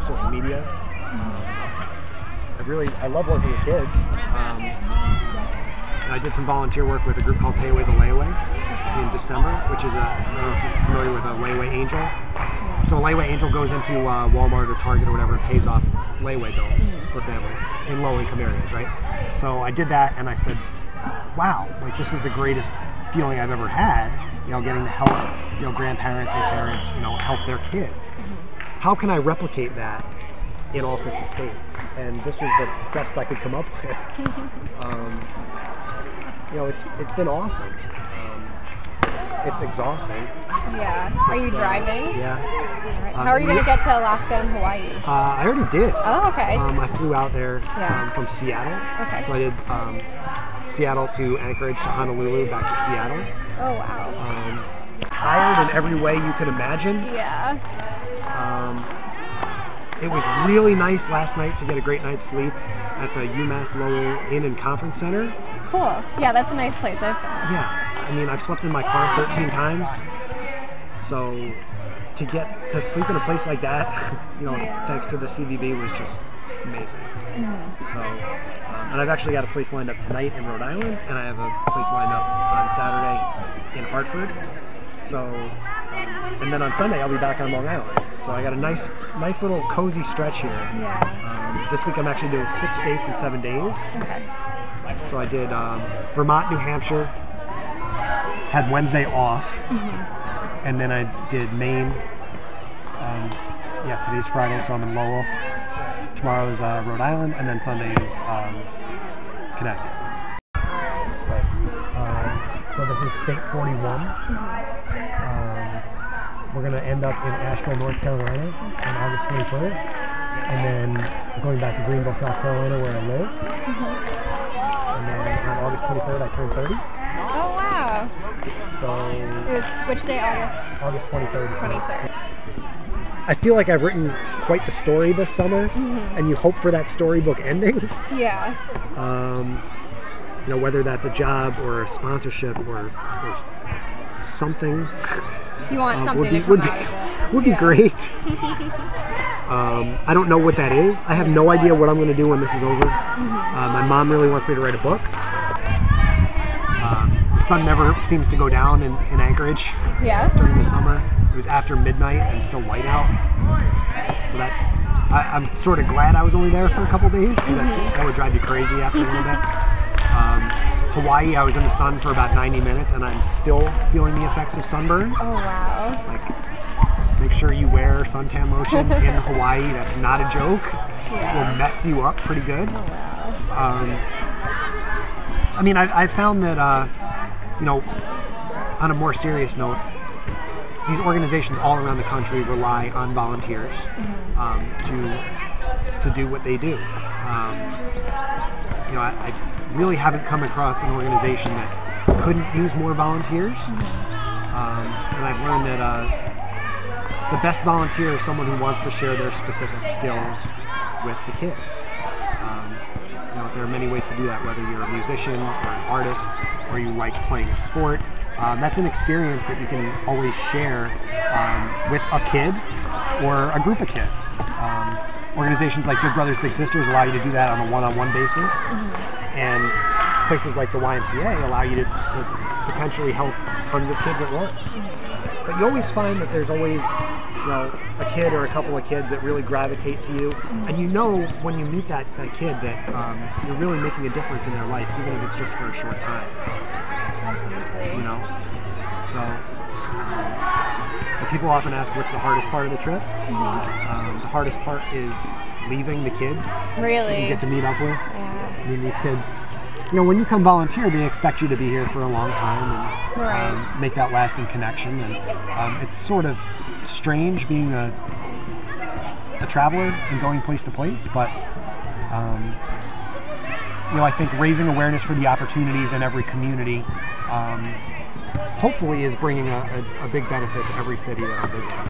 social media. I love working with kids. I did some volunteer work with a group called Pay Away the Layaway in December, which is I don't know if you're familiar with a layaway angel. So a layaway angel goes into Walmart or Target or whatever and pays off layaway bills for families in low-income areas, right? So I did that, and I said, wow, like this is the greatest feeling I've ever had, getting to help, grandparents and parents, help their kids. How can I replicate that in all 50 states? And this was the best I could come up with. It's been awesome. It's exhausting. Yeah. Are you driving? Yeah. Right. How are you going to get to Alaska and Hawaii? I already did. Oh, okay. I flew out there from Seattle. Okay. So I did Seattle to Anchorage to Honolulu, back to Seattle. Oh, wow. Tired in every way you could imagine. Yeah. It was really nice last night to get a great night's sleep at the UMass Lowell Inn and Conference Center. Cool. Yeah, that's a nice place. I've been. Yeah. I mean, I've slept in my car 13 times. So to get to sleep in a place like that, thanks to the CVB, was just amazing. So, and I've actually got a place lined up tonight in Rhode Island, and I have a place lined up on Saturday in Hartford. So, and then on Sunday I'll be back on Long Island. So I got a nice little cozy stretch here. Yeah. This week I'm actually doing 6 states in 7 days. Okay. So I did Vermont, New Hampshire, had Wednesday off, and then I did Maine. Today's Friday, so I'm in Lowell. Tomorrow is Rhode Island, and then Sunday is Connecticut. So this is State 41. We're going to end up in Asheville, North Carolina on August 21st, and then going back to Greenville, South Carolina, where I live. And then on August 23rd, I turn 30. Oh, wow. So It was which day, August? August 23rd. 23rd. I feel like I've written quite the story this summer, and you hope for that storybook ending. Yeah. Whether that's a job or a sponsorship or something. You want something would be great. I don't know what that is. I have no idea what I'm going to do when this is over. My mom really wants me to write a book. The sun never seems to go down in Anchorage during the summer. It was after midnight and still light out. So I'm sort of glad I was only there for a couple days, because that would drive you crazy after a little bit. Hawaii, I was in the sun for about 90 minutes, and I'm still feeling the effects of sunburn. Oh, wow. Like, make sure you wear suntan lotion in Hawaii. That's not a joke. Yeah. It will mess you up pretty good. Oh, wow. I found that, on a more serious note, these organizations all around the country rely on volunteers to do what they do. I really haven't come across an organization that couldn't use more volunteers. And I've learned that the best volunteer is someone who wants to share their specific skills with the kids. There are many ways to do that, whether you're a musician or an artist, or you like playing a sport. That's an experience that you can always share with a kid or a group of kids. Organizations like Big Brothers Big Sisters allow you to do that on a one-on-one basis, and places like the YMCA allow you to potentially help tons of kids at once. But you always find that there's always a kid or a couple of kids that really gravitate to you, and when you meet that kid that you're really making a difference in their life, even if it's just for a short time. Absolutely. So people often ask, what's the hardest part of the trip? The hardest part is leaving the kids Really? that you get to meet up with. Yeah. These kids, when you come volunteer, they expect you to be here for a long time and make that lasting connection. And it's sort of strange being a traveler and going place to place, but I think raising awareness for the opportunities in every community hopefully is bringing a big benefit to every city that I'm visiting.